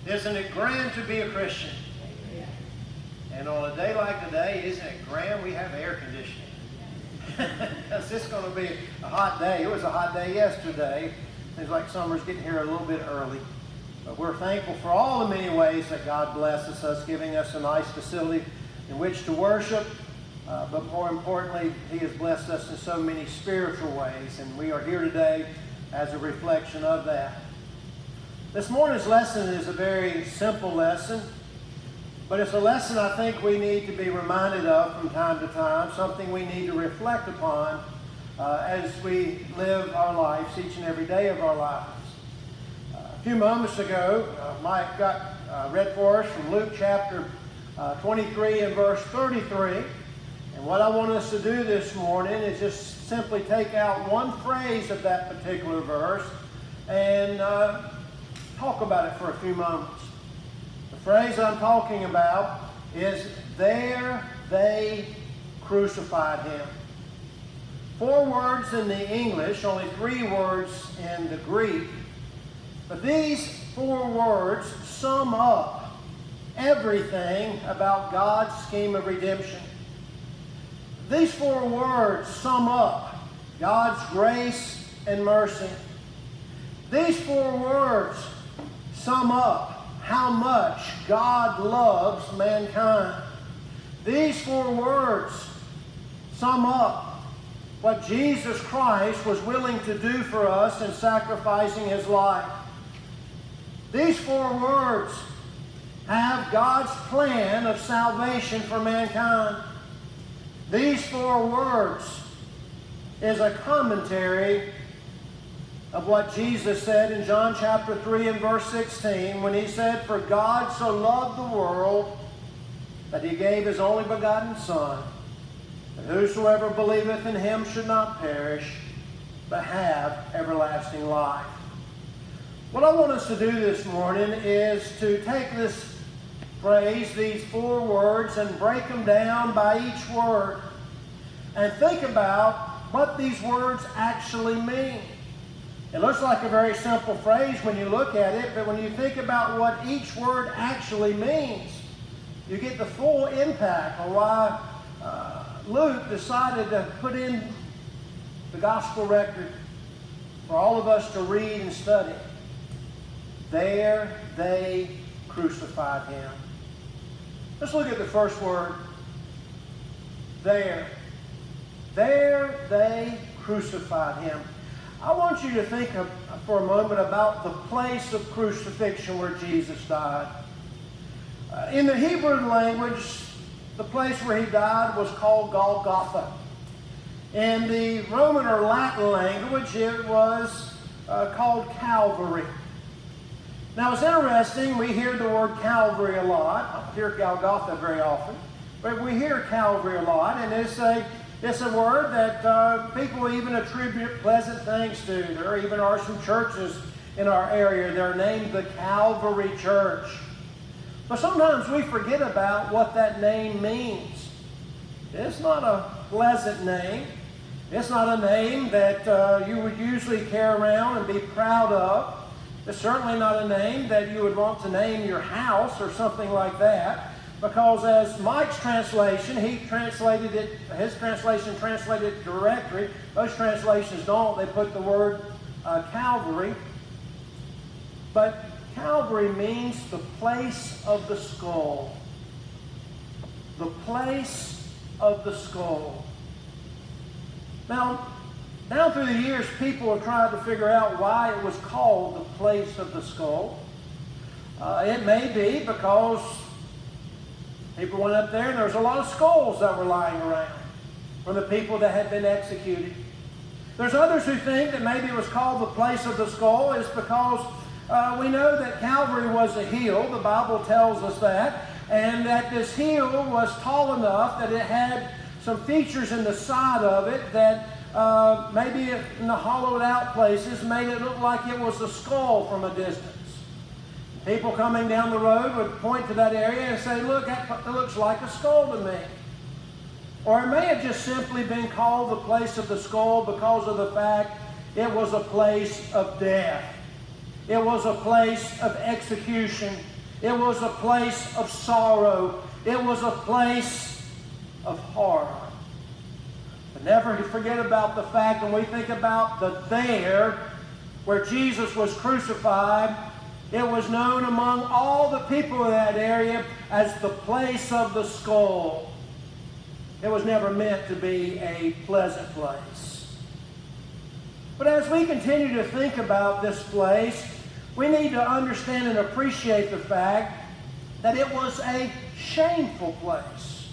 Isn't it grand to be a Christian? And on a day like today, isn't it grand we have air conditioning? Because it's going to be a hot day. It was a hot day yesterday. Seems like summer's getting here a little bit early. But we're thankful for all the many ways that God blesses us, giving us a nice facility in which to worship. But more importantly, He has blessed us in so many spiritual ways. And we are here today as a reflection of that. This morning's lesson is a very simple lesson. But it's a lesson I think we need to be reminded of from time to time, something we need to reflect upon as we live our lives, each and every day of our lives. A few moments ago, Mike got read for us from Luke chapter 23 and verse 33. And what I want us to do this morning is just simply take out one phrase of that particular verse and talk about it for a few moments. The phrase I'm talking about is, there they crucified him. 4 words in the English, only 3 words in the Greek. But these 4 words sum up everything about God's scheme of redemption. These 4 words sum up God's grace and mercy. These 4 words sum up how much God loves mankind. These 4 words sum up what Jesus Christ was willing to do for us in sacrificing His life. These 4 words have God's plan of salvation for mankind. These 4 words is a commentary of what Jesus said in John chapter 3 and verse 16 when He said, "For God so loved the world that He gave His only begotten Son, that whosoever believeth in Him should not perish, but have everlasting life." What I want us to do this morning is to take this phrase, these 4 words, and break them down by each word and think about what these words actually mean. It looks like a very simple phrase when you look at it, but when you think about what each word actually means, you get the full impact of why Luke decided to put in the gospel record for all of us to read and study. There they crucified Him. Let's look at the first word. There. There they crucified Him. I want you to think for a moment about the place of crucifixion where Jesus died. In the Hebrew language, the place where He died was called Golgotha. In the Roman or Latin language, it was called Calvary. Now, it's interesting, we hear the word Calvary a lot. I don't hear Golgotha very often, but we hear Calvary a lot, and it's a word that people even attribute pleasant things to. There even are some churches in our area. They're named the Calvary Church. But sometimes we forget about what that name means. It's not a pleasant name. It's not a name that you would usually carry around and be proud of. It's certainly not a name that you would want to name your house or something like that. Because as Mike's translation, his translation translated directory. Those translations don't. They put the word Calvary. But Calvary means the place of the skull. The place of the skull. Now, down through the years, people have tried to figure out why it was called the place of the skull. It may be because people went up there and there was a lot of skulls that were lying around from the people that had been executed. There's others who think that maybe it was called the place of the skull is because we know that Calvary was a hill. The Bible tells us that. And that this hill was tall enough that it had some features in the side of it that maybe in the hollowed out places made it look like it was a skull from a distance. People coming down the road would point to that area and say, "Look, that looks like a skull to me." Or it may have just simply been called the place of the skull because of the fact it was a place of death. It was a place of execution. It was a place of sorrow. It was a place of horror. But never forget about the fact, when we think about the there, where Jesus was crucified, it was known among all the people in that area as the place of the skull. It was never meant to be a pleasant place. But as we continue to think about this place, we need to understand and appreciate the fact that it was a shameful place.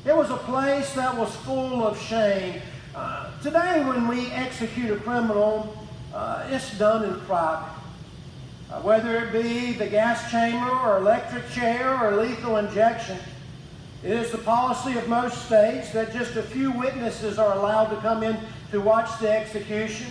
It was a place that was full of shame. Today, when we execute a criminal, it's done in private. Whether it be the gas chamber or electric chair or lethal injection, it is the policy of most states that just a few witnesses are allowed to come in to watch the execution.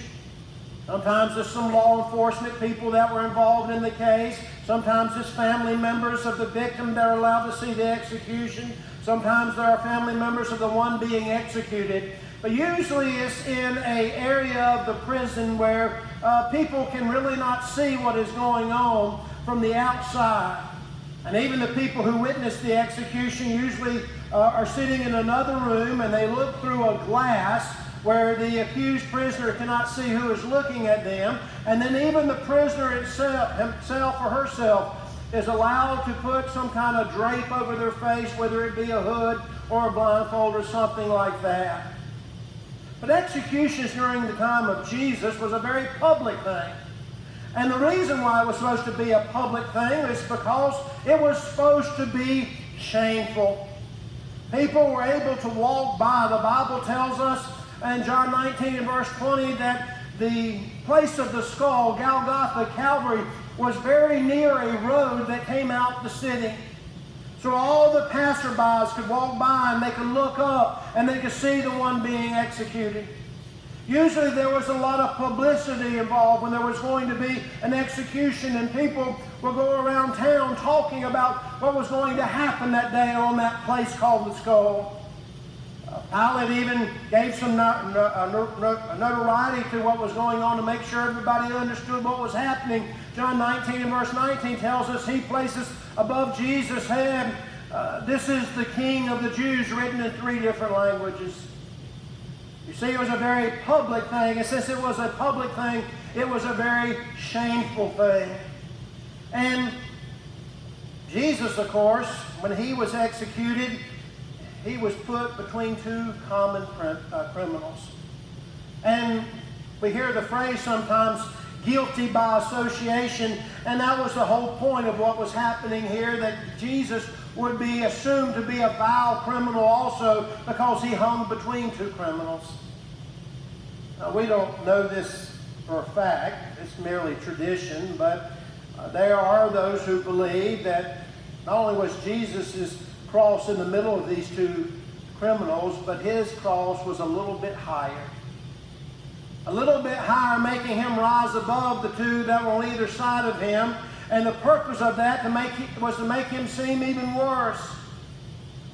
Sometimes there's some law enforcement people that were involved in the case. Sometimes it's family members of the victim that are allowed to see the execution. Sometimes there are family members of the one being executed. But usually it's in an area of the prison where people can really not see what is going on from the outside. And even the people who witness the execution usually are sitting in another room, and they look through a glass where the accused prisoner cannot see who is looking at them. And then even the prisoner himself or herself is allowed to put some kind of drape over their face, whether it be a hood or a blindfold or something like that. But executions during the time of Jesus was a very public thing. And the reason why it was supposed to be a public thing is because it was supposed to be shameful. People were able to walk by. The Bible tells us in John 19 and verse 20 that the place of the skull, Golgotha, Calvary, was very near a road that came out the city. So all the passerbys could walk by and they could look up and they could see the one being executed. Usually there was a lot of publicity involved when there was going to be an execution, and people would go around town talking about what was going to happen that day on that place called the Skull. Pilate even gave some notoriety to what was going on to make sure everybody understood what was happening. John 19 and verse 19 tells us he places above Jesus' head, "This is the King of the Jews," written in 3 different languages. You see, it was a very public thing. And since it was a public thing, it was a very shameful thing. And Jesus, of course, when he was executed, he was put between two common criminals. And we hear the phrase sometimes, guilty by association, and that was the whole point of what was happening here, that Jesus would be assumed to be a vile criminal also because he hung between two criminals. Now, we don't know this for a fact. It's merely tradition, but there are those who believe that not only was Jesus' cross in the middle of these two criminals, but his cross was a little bit higher. A little bit higher, making him rise above the two that were on either side of him. And the purpose of that was to make him seem even worse.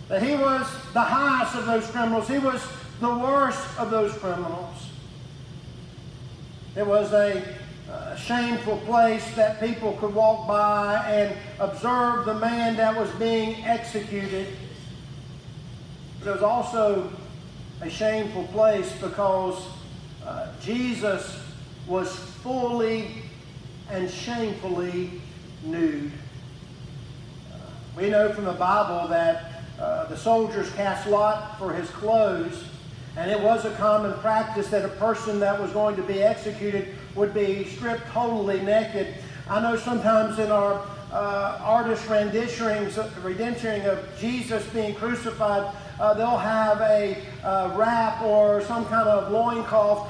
That he was the highest of those criminals. He was the worst of those criminals. It was a shameful place that people could walk by and observe the man that was being executed. But it was also a shameful place because Jesus was fully and shamefully nude. We know from the Bible that the soldiers cast lot for his clothes, and it was a common practice that a person that was going to be executed would be stripped totally naked. I know sometimes in our artist renditions of Jesus being crucified, they'll have a wrap or some kind of loincloth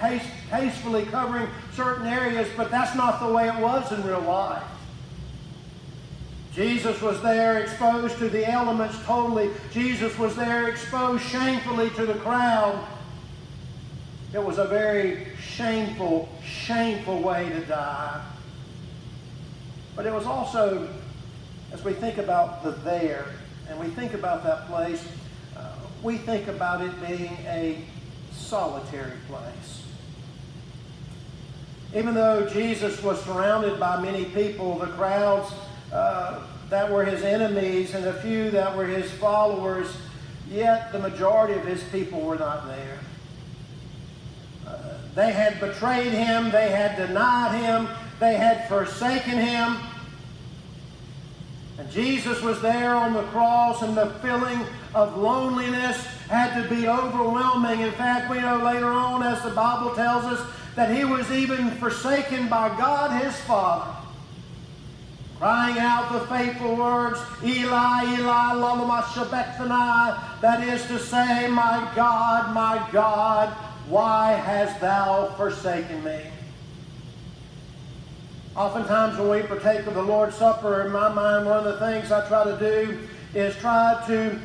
tastefully covering certain areas, but that's not the way it was in real life. Jesus was there exposed to the elements totally. Jesus was there exposed shamefully to the crowd. It was a very shameful, shameful way to die. But it was also, as we think about the there, and we think about that place, we think about it being a solitary place. Even though Jesus was surrounded by many people, the crowds that were his enemies and a few that were his followers, yet the majority of his people were not there. They had betrayed him, they had denied him, they had forsaken him. And Jesus was there on the cross, and the feeling of loneliness had to be overwhelming. In fact, we know later on, as the Bible tells us, that he was even forsaken by God his Father, crying out the faithful words, Eli, Eli, lama sabachthani, that is to say, my God, why hast thou forsaken me? Oftentimes when we partake of the Lord's Supper, in my mind, one of the things I try to do is try to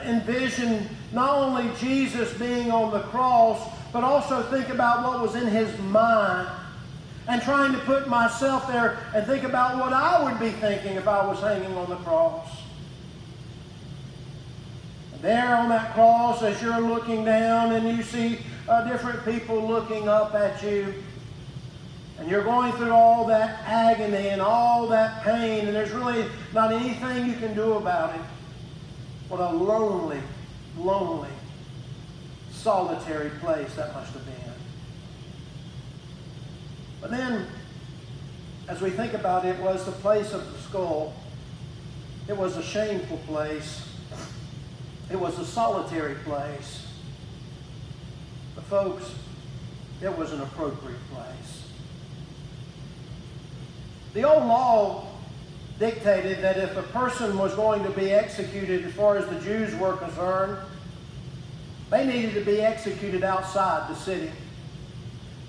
envision not only Jesus being on the cross, but also think about what was in his mind, and trying to put myself there and think about what I would be thinking if I was hanging on the cross. There on that cross, as you're looking down and you see different people looking up at you, and you're going through all that agony and all that pain, and there's really not anything you can do about it. What a lonely, lonely, solitary place that must have been. But then, as we think about it, was the place of the skull. It was a shameful place. It was a solitary place. But folks, it was an appropriate place. The old law dictated that if a person was going to be executed, as far as the Jews were concerned, they needed to be executed outside the city.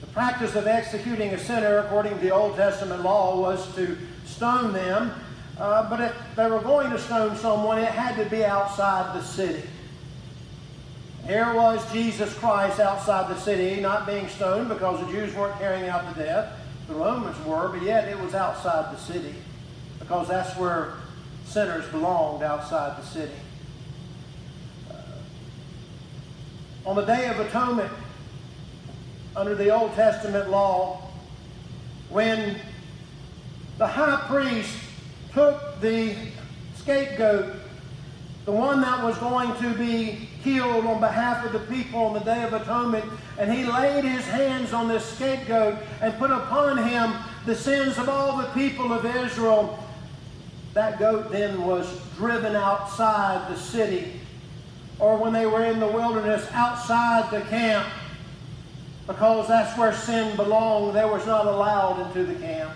The practice of executing a sinner, according to the Old Testament law, was to stone them. But if they were going to stone someone, it had to be outside the city. Here was Jesus Christ outside the city, not being stoned because the Jews weren't carrying out the death. The Romans were, but yet it was outside the city, because that's where sinners belonged, outside the city. On the Day of Atonement, under the Old Testament law, when the high priest took the scapegoat, the one that was going to be killed on behalf of the people on the Day of Atonement, and he laid his hands on this scapegoat and put upon him the sins of all the people of Israel, that goat then was driven outside the city, or when they were in the wilderness, outside the camp, because that's where sin belonged. They was not allowed into the camp.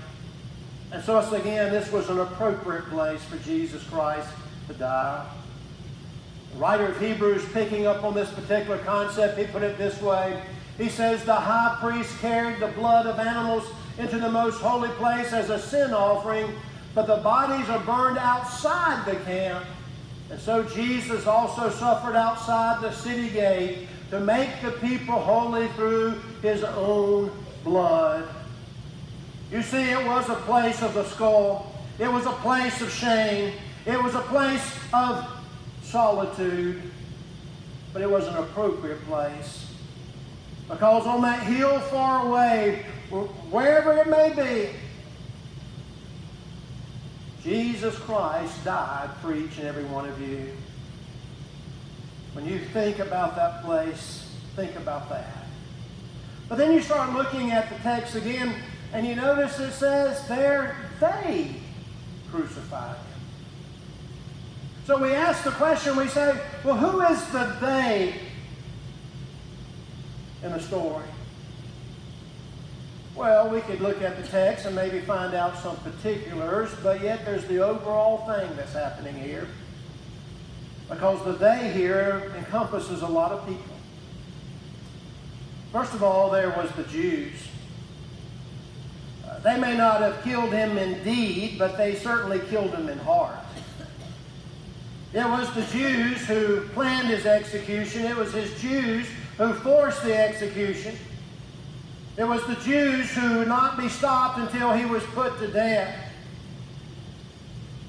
And so again, this was an appropriate place for Jesus Christ to die. The writer of Hebrews, picking up on this particular concept, he put it this way. He says, the high priest carried the blood of animals into the most holy place as a sin offering, but the bodies are burned outside the camp. And so Jesus also suffered outside the city gate to make the people holy through his own blood. You see, it was a place of the skull. It was a place of shame. It was a place of solitude. But it was an appropriate place. Because on that hill far away, wherever it may be, Jesus Christ died for each and every one of you. When you think about that place, think about that. But then you start looking at the text again, and you notice it says there, they crucified him. So we ask the question, we say, well, who is the they in the story? Well, we could look at the text and maybe find out some particulars, but yet there's the overall thing that's happening here. Because the they here encompasses a lot of people. First of all, there was the Jews. They may not have killed him in deed, but they certainly killed him in heart. It was the Jews who planned his execution. It was his Jews who forced the execution. It was the Jews who would not be stopped until he was put to death.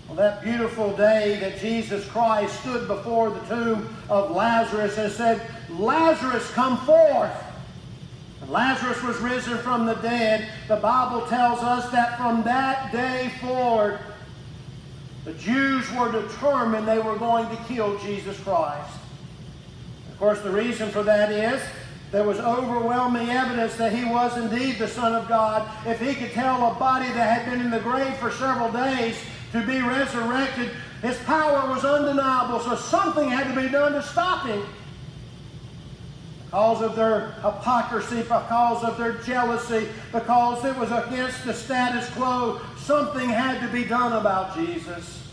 On that beautiful day that Jesus Christ stood before the tomb of Lazarus and said, Lazarus, come forth. And Lazarus was risen from the dead. The Bible tells us that from that day forward, the Jews were determined they were going to kill Jesus Christ. Of course, the reason for that is there was overwhelming evidence that he was indeed the Son of God. If he could tell a body that had been in the grave for several days to be resurrected, his power was undeniable, so something had to be done to stop him. Because of their hypocrisy, because of their jealousy, because it was against the status quo, something had to be done about Jesus.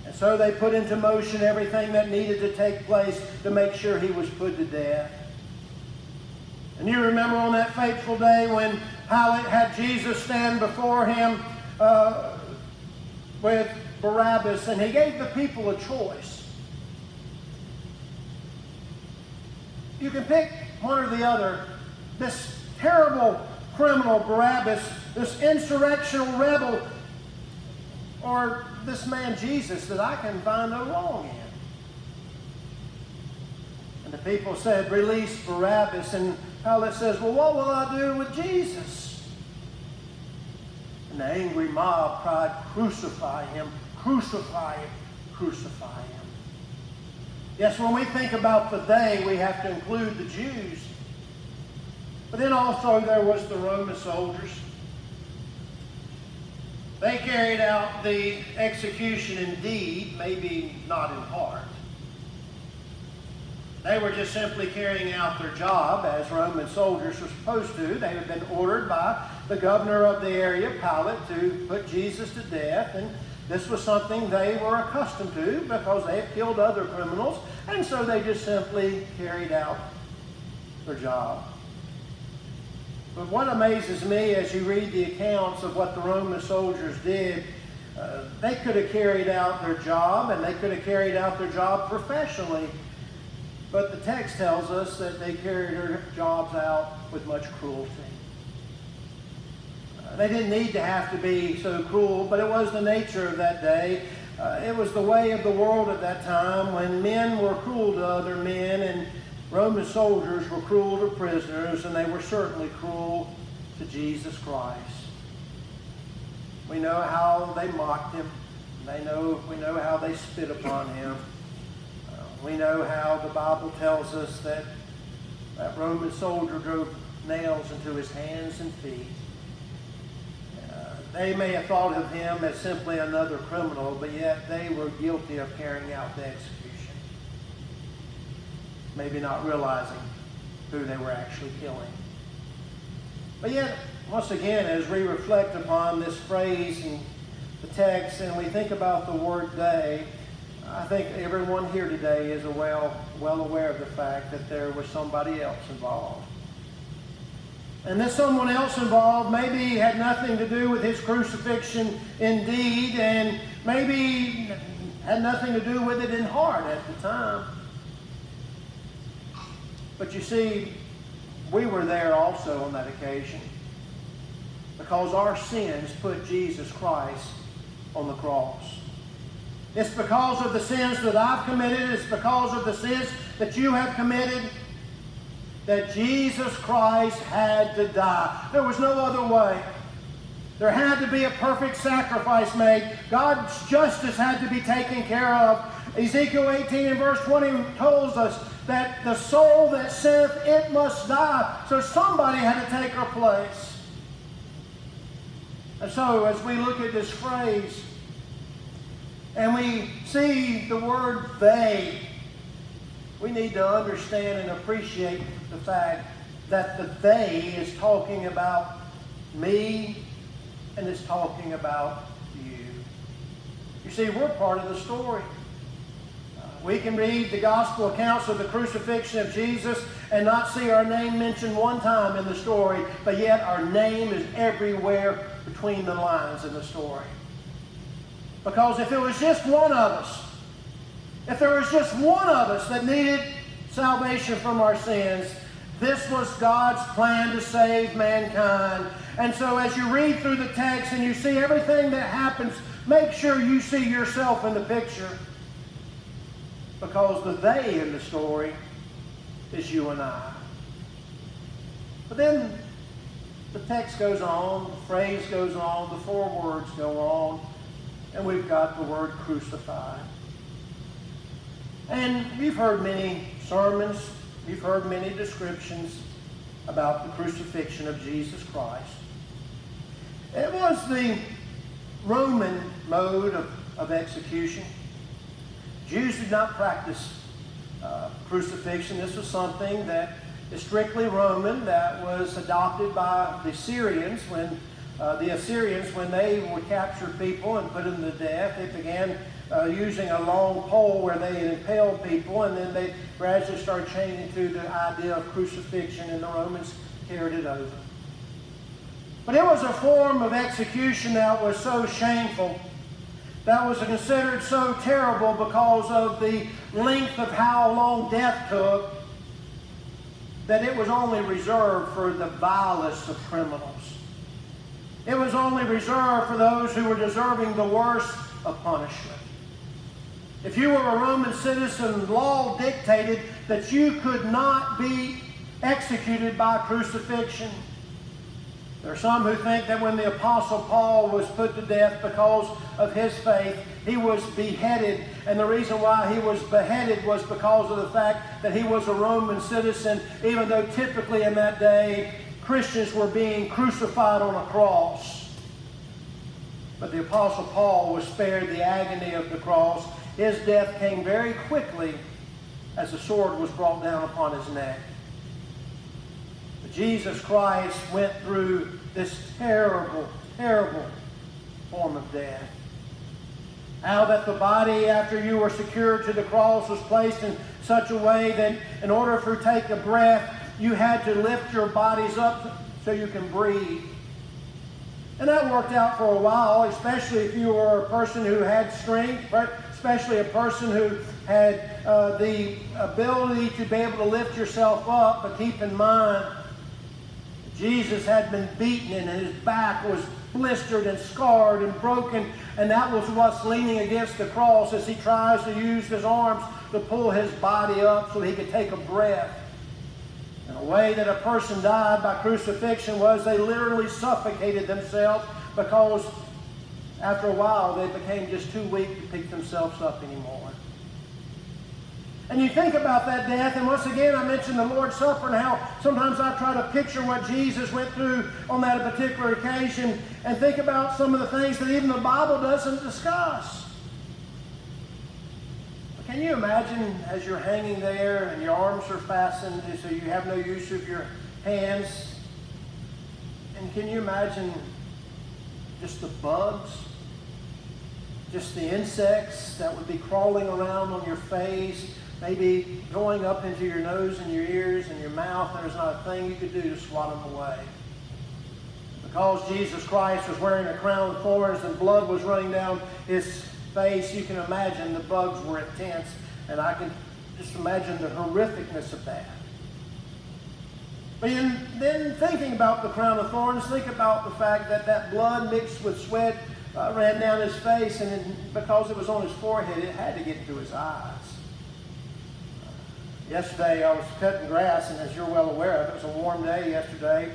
And so they put into motion everything that needed to take place to make sure he was put to death. And you remember on that fateful day when Pilate had Jesus stand before him with Barabbas, and he gave the people a choice. You can pick one or the other. This terrible criminal Barabbas, this insurrectional rebel, or this man Jesus that I can find no wrong in. And the people said, release Barabbas. And Pilate says, well, what will I do with Jesus? And the angry mob cried, crucify him, crucify him, crucify him. Yes, when we think about the day, we have to include the Jews. But then also there was the Roman soldiers. They carried out the execution in deed, maybe not in heart. They were just simply carrying out their job as Roman soldiers were supposed to. They had been ordered by the governor of the area, Pilate, to put Jesus to death. And this was something they were accustomed to because they had killed other criminals. And so they just simply carried out their job. But what amazes me as you read the accounts of what the Roman soldiers did, they could have carried out their job, and they could have carried out their job professionally. But the text tells us that they carried their jobs out with much cruelty. They didn't need to have to be so cruel, but it was the nature of that day. It was the way of the world at that time when men were cruel to other men, and Roman soldiers were cruel to prisoners, and they were certainly cruel to Jesus Christ. We know how they mocked him. We know how they spit upon him. We know how the Bible tells us that that Roman soldier drove nails into his hands and feet. They may have thought of him as simply another criminal, but yet they were guilty of carrying out the execution. Maybe not realizing who they were actually killing. But yet, once again, as we reflect upon this phrase and the text, and we think about the word they, I think everyone here today is well aware of the fact that there was somebody else involved. And this someone else involved maybe had nothing to do with his crucifixion indeed, and maybe had nothing to do with it in heart at the time. But you see, we were there also on that occasion because our sins put Jesus Christ on the cross. It's because of the sins that I've committed, it's because of the sins that you have committed, that Jesus Christ had to die. There was no other way. There had to be a perfect sacrifice made. God's justice had to be taken care of. Ezekiel 18 and verse 20 tells us that the soul that sinneth, it must die. So somebody had to take her place. And so as we look at this phrase, and we see the word they, we need to understand and appreciate the fact that the they is talking about me and is talking about you. You see, we're part of the story. We can read the gospel accounts of the crucifixion of Jesus and not see our name mentioned one time in the story, but yet our name is everywhere between the lines in the story. Because if it was just one of us, if there was just one of us that needed salvation from our sins, this was God's plan to save mankind. And so as you read through the text and you see everything that happens, make sure you see yourself in the picture. Because the they in the story is you and I. But then the text goes on, the phrase goes on, the four words go on, and we've got the word crucified. And you've heard many sermons, you've heard many descriptions about the crucifixion of Jesus Christ. It was the Roman mode of execution. Jews did not practice crucifixion. This was something that is strictly Roman, that was adopted by the Assyrians. When they would capture people and put them to death, they began using a long pole where they impaled people, and then they gradually started changing to the idea of crucifixion, and the Romans carried it over. But it was a form of execution that was so shameful, that was considered so terrible because of the length of how long death took, that it was only reserved for the vilest of criminals. It was only reserved for those who were deserving the worst of punishment. If you were a Roman citizen, law dictated that you could not be executed by crucifixion. There are some who think that when the Apostle Paul was put to death because of his faith, he was beheaded. And the reason why he was beheaded was because of the fact that he was a Roman citizen, even though typically in that day, Christians were being crucified on a cross. But the Apostle Paul was spared the agony of the cross. His death came very quickly as the sword was brought down upon his neck. But Jesus Christ went through this terrible, terrible form of death. How that the body, after you were secured to the cross, was placed in such a way that in order to take a breath, you had to lift your bodies up so you can breathe. And that worked out for a while, especially if you were a person who had strength, especially a person who had the ability to be able to lift yourself up. But keep in mind, Jesus had been beaten and his back was blistered and scarred and broken, and that was what's leaning against the cross as he tries to use his arms to pull his body up so he could take a breath. And the way that a person died by crucifixion was they literally suffocated themselves, because after a while they became just too weak to pick themselves up anymore. And you think about that death, and once again I mentioned the Lord's Supper and how sometimes I try to picture what Jesus went through on that particular occasion and think about some of the things that even the Bible doesn't discuss. Can you imagine as you're hanging there and your arms are fastened so you have no use of your hands? And can you imagine just the bugs, just the insects that would be crawling around on your face, maybe going up into your nose and your ears and your mouth, and there's not a thing you could do to swat them away? Because Jesus Christ was wearing a crown of thorns and blood was running down his face, you can imagine the bugs were intense, and I can just imagine the horrificness of that. But then thinking about the crown of thorns, think about the fact that that blood mixed with sweat ran down his face, and because it was on his forehead, it had to get into his eyes. Yesterday I was cutting grass, and as you're well aware of, it was a warm day yesterday,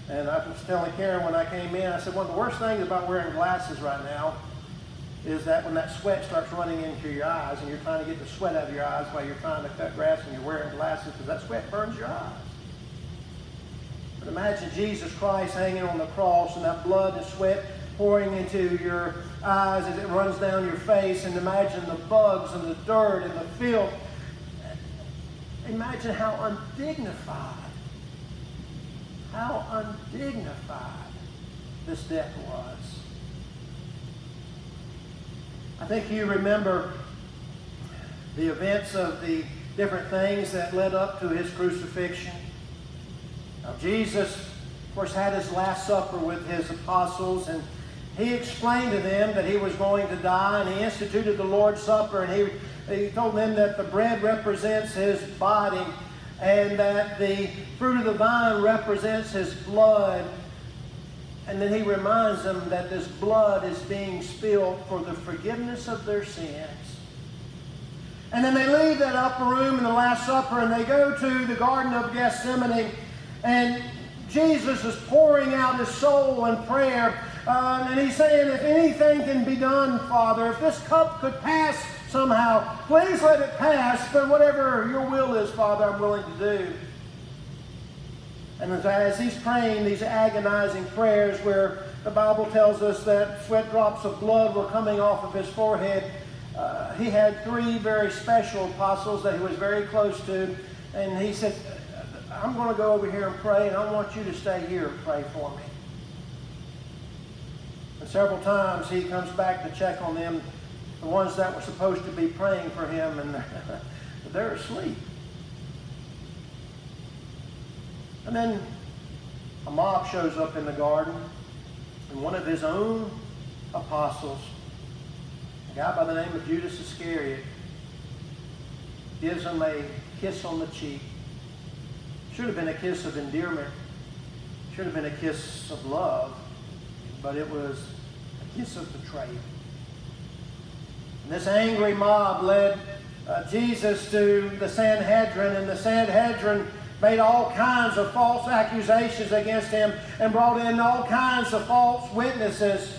and I was telling Karen when I came in, I said, one of the worst things about wearing glasses right now is that when that sweat starts running into your eyes and you're trying to get the sweat out of your eyes while you're trying to cut grass and you're wearing glasses, because that sweat burns your eyes. But imagine Jesus Christ hanging on the cross and that blood and sweat pouring into your eyes as it runs down your face, and imagine the bugs and the dirt and the filth. Imagine how undignified this death was. I think you remember the events of the different things that led up to his crucifixion. Now, Jesus, of course, had his Last Supper with his apostles, and he explained to them that he was going to die, and he instituted the Lord's Supper, and he told them that the bread represents his body and that the fruit of the vine represents his blood. And then he reminds them that this blood is being spilled for the forgiveness of their sins. And then they leave that upper room in the Last Supper and they go to the Garden of Gethsemane. And Jesus is pouring out his soul in prayer. And he's saying, if anything can be done, Father, if this cup could pass somehow, please let it pass. But whatever your will is, Father, I'm willing to do. And as he's praying these agonizing prayers where the Bible tells us that sweat drops of blood were coming off of his forehead, he had three very special apostles that he was very close to. And he said, I'm going to go over here and pray, and I want you to stay here and pray for me. And several times he comes back to check on them, the ones that were supposed to be praying for him, and they're asleep. And then a mob shows up in the garden, and one of his own apostles, a guy by the name of Judas Iscariot, gives him a kiss on the cheek. Should have been a kiss of endearment. Should have been a kiss of love. But it was a kiss of betrayal. And this angry mob led Jesus to the Sanhedrin, and the Sanhedrin made all kinds of false accusations against him and brought in all kinds of false witnesses.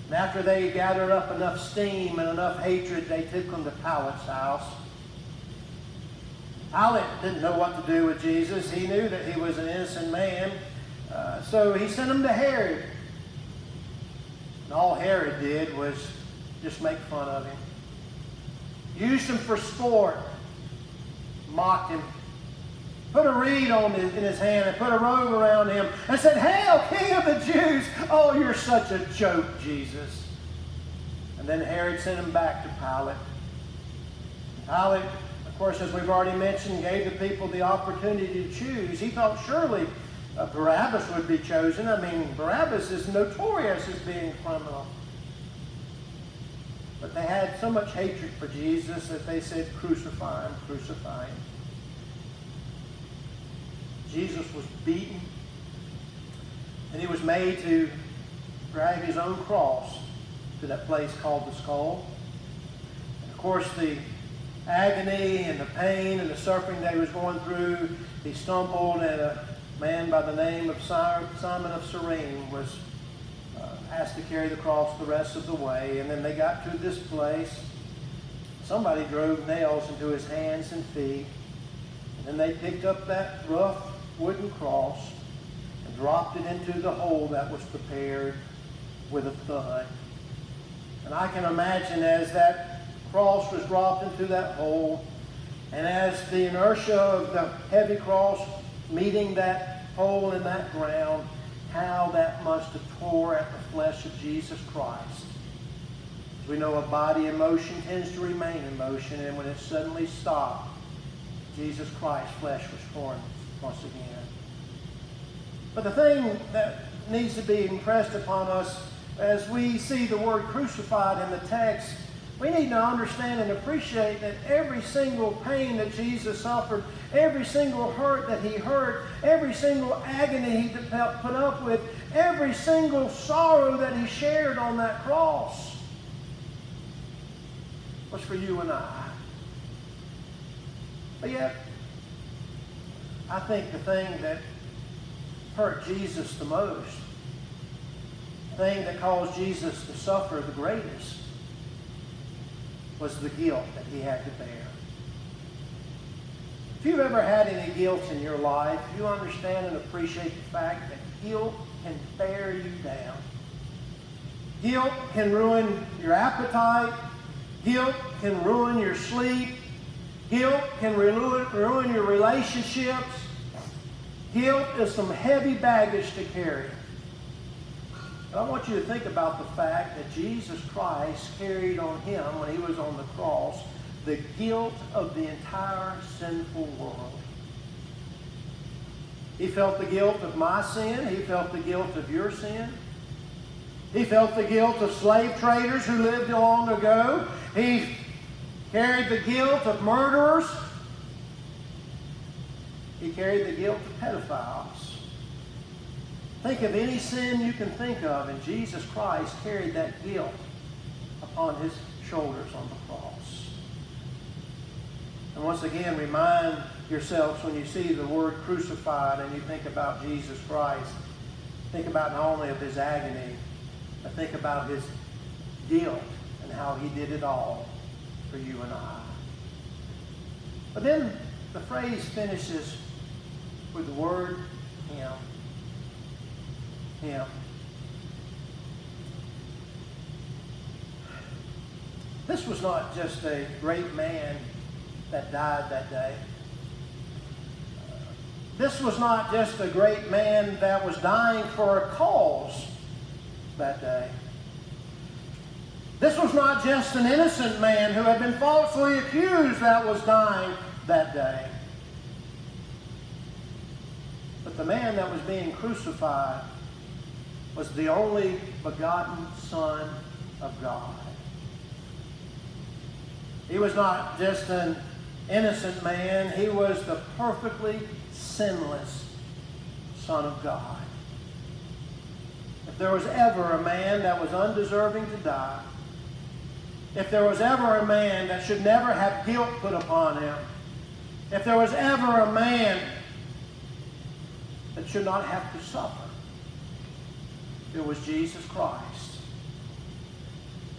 And after they gathered up enough steam and enough hatred, they took him to Pilate's house. Pilate didn't know what to do with Jesus. He knew that he was an innocent man. So he sent him to Herod. And all Herod did was just make fun of him. Used him for sport. Mocked him. Put a reed in his hand and put a robe around him and said, "Hail, King of the Jews!" Oh, you're such a joke, Jesus. And then Herod sent him back to Pilate. Pilate, of course, as we've already mentioned, gave the people the opportunity to choose. He thought surely Barabbas would be chosen. I mean, Barabbas is notorious as being a criminal. But they had so much hatred for Jesus that they said, "Crucify him, crucify him." Jesus was beaten, and he was made to drag his own cross to that place called the skull. And of course, the agony and the pain and the suffering that he was going through, he stumbled, and a man by the name of Simon of Cyrene was asked to carry the cross the rest of the way. And then they got to this place. Somebody drove nails into his hands and feet. And then they picked up that rough wooden cross and dropped it into the hole that was prepared with a thud. And I can imagine as that cross was dropped into that hole, and as the inertia of the heavy cross meeting that hole in that ground, how that must have tore at the flesh of Jesus Christ. As we know, a body in motion tends to remain in motion, and when it suddenly stopped, Jesus Christ's flesh was torn once again. But the thing that needs to be impressed upon us as we see the word crucified in the text, we need to understand and appreciate that every single pain that Jesus suffered, every single hurt that he hurt, every single agony he put up with, every single sorrow that he shared on that cross was for you and I. But yet, I think the thing that hurt Jesus the most, the thing that caused Jesus to suffer the greatest, was the guilt that he had to bear. If you've ever had any guilt in your life, you understand and appreciate the fact that guilt can bear you down. Guilt can ruin your appetite. Guilt can ruin your sleep. Guilt can ruin your relationships. Guilt is some heavy baggage to carry. But I want you to think about the fact that Jesus Christ carried on him, when he was on the cross, the guilt of the entire sinful world. He felt the guilt of my sin. He felt the guilt of your sin. He felt the guilt of slave traders who lived long ago. He carried the guilt of murderers. He carried the guilt of pedophiles. Think of any sin you can think of, and Jesus Christ carried that guilt upon his shoulders on the cross. And once again, remind yourselves when you see the word crucified and you think about Jesus Christ. Think about not only of his agony, but think about his guilt and how he did it all for you and I. But then the phrase finishes with the word him. Him. This was not just a great man that died that day. This was not just a great man that was dying for a cause that day. This was not just an innocent man who had been falsely accused that was dying that day. But the man that was being crucified was the only begotten Son of God. He was not just an innocent man. He was the perfectly sinless Son of God. If there was ever a man that was undeserving to die, if there was ever a man that should never have guilt put upon him, if there was ever a man that should not have to suffer, it was Jesus Christ.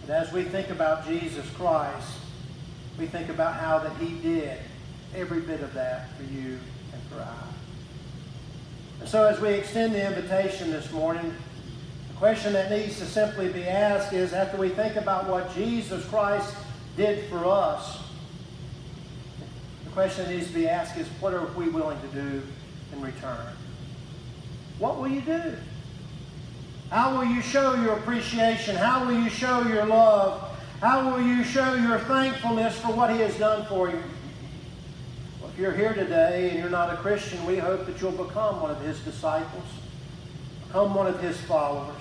And as we think about Jesus Christ, we think about how that he did every bit of that for you and for I. And so as we extend the invitation this morning, the question that needs to simply be asked is, after we think about what Jesus Christ did for us, the question that needs to be asked is, what are we willing to do in return? What will you do? How will you show your appreciation? How will you show your love? How will you show your thankfulness for what he has done for you? Well, if you're here today and you're not a Christian, we hope that you'll become one of his disciples, become one of his followers.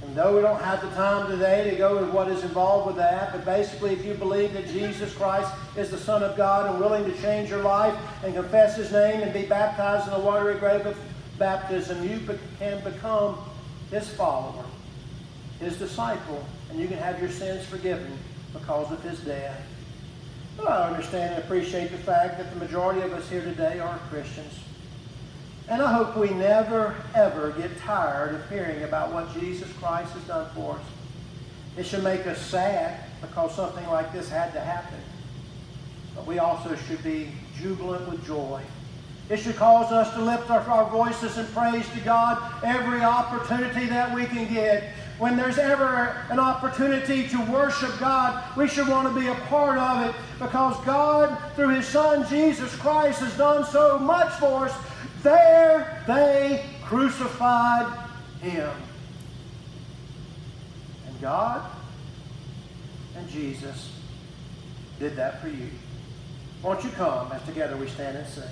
And though we don't have the time today to go with what is involved with that, but basically if you believe that Jesus Christ is the Son of God and willing to change your life and confess his name and be baptized in the watery grave of baptism, you can become his follower, his disciple, and you can have your sins forgiven because of his death. But I understand and appreciate the fact that the majority of us here today are Christians. And I hope we never, ever get tired of hearing about what Jesus Christ has done for us. It should make us sad because something like this had to happen. But we also should be jubilant with joy. It should cause us to lift our voices in praise to God every opportunity that we can get. When there's ever an opportunity to worship God, we should want to be a part of it because God, through his Son Jesus Christ, has done so much for us. There they crucified him. And God and Jesus did that for you. Won't you come as together we stand and sing?